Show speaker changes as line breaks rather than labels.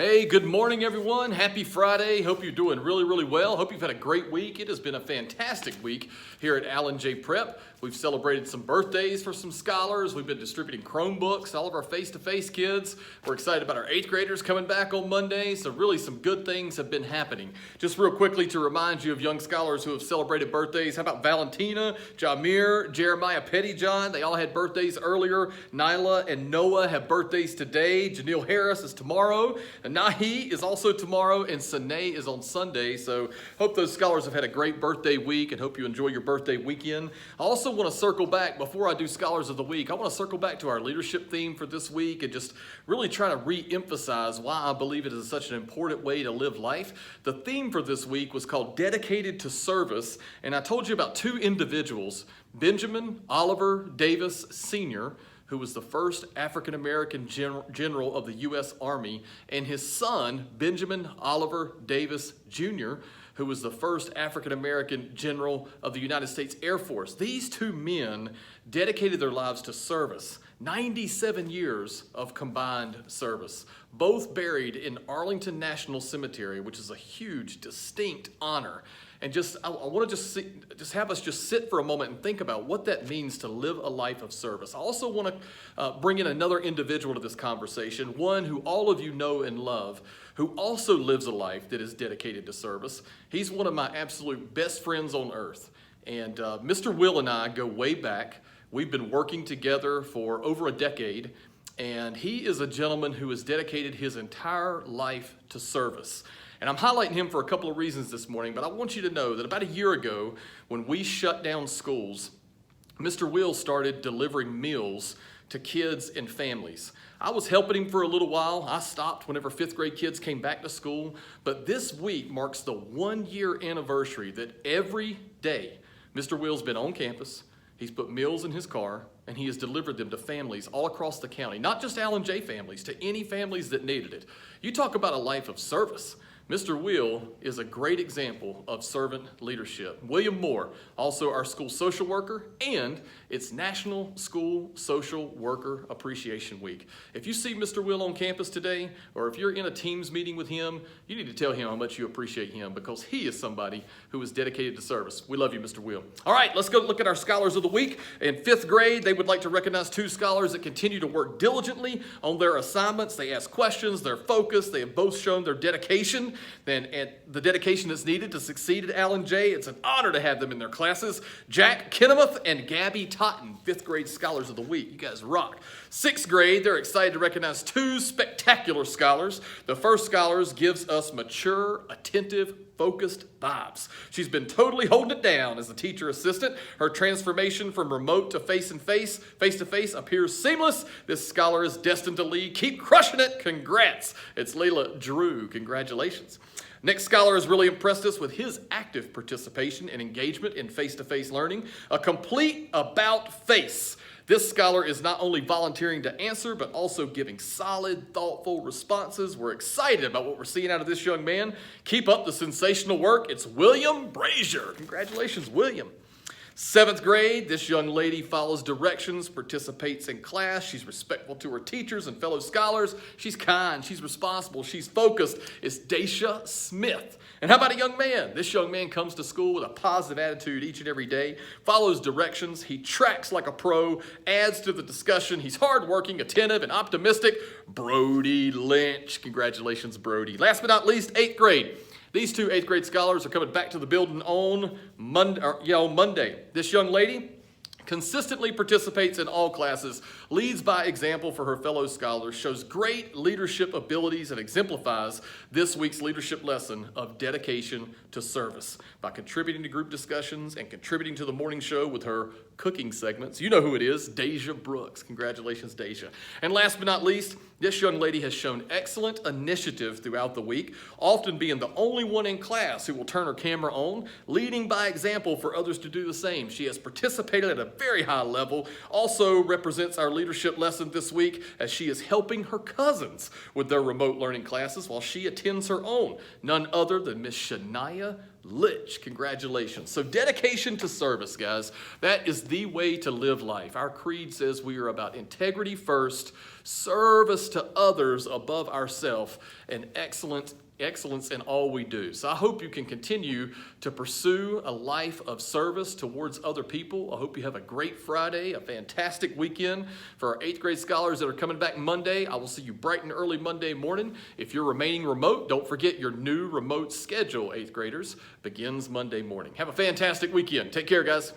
Hey, good morning, everyone. Happy Friday. Hope you're doing really well. Hope you've had a great week. It has been a fantastic week here at Allen J. Prep. We've celebrated some birthdays for some scholars. We've been distributing Chromebooks to all of our face-to-face kids. We're excited about our 8th graders coming back on Monday. So really some good things have been happening. Just real quickly to remind you of young scholars who have celebrated birthdays. How about Valentina, Jamir, Jeremiah Pettyjohn? They all had birthdays earlier. Nyla and Noah have birthdays today. Janelle Harris is tomorrow. And Nahi is also tomorrow, and Sine is on Sunday. So hope those scholars have had a great birthday week and hope you enjoy your birthday weekend. I also want to circle back, before I do Scholars of the Week, I want to circle back to our leadership theme for this week and just really try to re-emphasize why I believe it is such an important way to live life. The theme for this week was called Dedicated to Service, and I told you about two individuals, Benjamin Oliver Davis Sr., who was the first African-American general of the U.S. Army, and his son, Benjamin Oliver Davis Jr., who was the first African-American general of the United States Air Force. These two men dedicated their lives to service, 97 years of combined service, both buried in Arlington National Cemetery, which is a huge, distinct honor. And I want to just have us just sit for a moment and think about what that means to live a life of service. I also want to bring in another individual to this conversation, one who all of you know and love, who also lives a life that is dedicated to service. He's one of my absolute best friends on earth. And Mr. Will and I go way back. We've been working together for over a decade. And he is a gentleman who has dedicated his entire life to service. And I'm highlighting him for a couple of reasons this morning, but I want you to know that about a year ago, when we shut down schools, Mr. Will started delivering meals to kids and families. I was helping him for a little while. I stopped whenever 5th grade kids came back to school. But this week marks the 1-year anniversary that every day Mr. Will's been on campus. He's put meals in his car, and he has delivered them to families all across the county, not just Allen J families, to any families that needed it. You talk about a life of service. Mr. Will is a great example of servant leadership. William Moore, also our school social worker, and it's National School Social Worker Appreciation Week. If you see Mr. Will on campus today, or if you're in a Teams meeting with him, you need to tell him how much you appreciate him, because he is somebody who is dedicated to service. We love you, Mr. Will. All right, let's go look at our Scholars of the Week. In 5th grade, they would like to recognize 2 scholars that continue to work diligently on their assignments. They ask questions, they're focused, they have both shown their dedication and the dedication that's needed to succeed at Allen J. It's an honor to have them in their classes. Jack Kinnemuth and Gabby Totten, 5th grade Scholars of the Week. You guys rock. 6th grade, they're excited to recognize 2 spectacular scholars. The first scholar gives us mature, attentive, focused vibes. She's been totally holding it down as a teacher assistant. Her transformation from remote to face-to-face appears seamless. This scholar is destined to lead. Keep crushing it. Congrats. It's Layla Drew. Congratulations. Next scholar has really impressed us with his active participation and engagement in face-to-face learning. A complete about-face. This scholar is not only volunteering to answer, but also giving solid, thoughtful responses. We're excited about what we're seeing out of this young man. Keep up the sensational work. It's William Brazier. Congratulations, William. 7th grade, this young lady follows directions, participates in class. She's respectful to her teachers and fellow scholars. She's kind, she's responsible, she's focused. It's Daisha Smith. And how about a young man? This young man comes to school with a positive attitude each and every day, follows directions, he tracks like a pro, adds to the discussion. He's hardworking, attentive, and optimistic. Brody Lynch. Congratulations, Brody. Last but not least, 8th grade. These 2 8th grade scholars are coming back to the building on Monday. This young lady consistently participates in all classes, leads by example for her fellow scholars, shows great leadership abilities, and exemplifies this week's leadership lesson of dedication to service by contributing to group discussions and contributing to the morning show with her cooking segments. You know who it is, Deja Brooks. Congratulations, Deja. And last but not least, this young lady has shown excellent initiative throughout the week, often being the only one in class who will turn her camera on, leading by example for others to do the same. She has participated at a very high level, also represents our leadership lesson this week as she is helping her cousins with their remote learning classes while she attends her own, none other than Miss Shania Litch. Congratulations. So dedication to service, guys. That is the way to live life. Our creed says we are about integrity first, service to others above ourselves, and excellence in all we do. So I hope you can continue to pursue a life of service towards other people. I hope you have a great Friday, a fantastic weekend. For our 8th grade scholars that are coming back Monday, I will see you bright and early Monday morning. If you're remaining remote, don't forget your new remote schedule, 8th graders, begins Monday morning. Have a fantastic weekend. Take care, guys.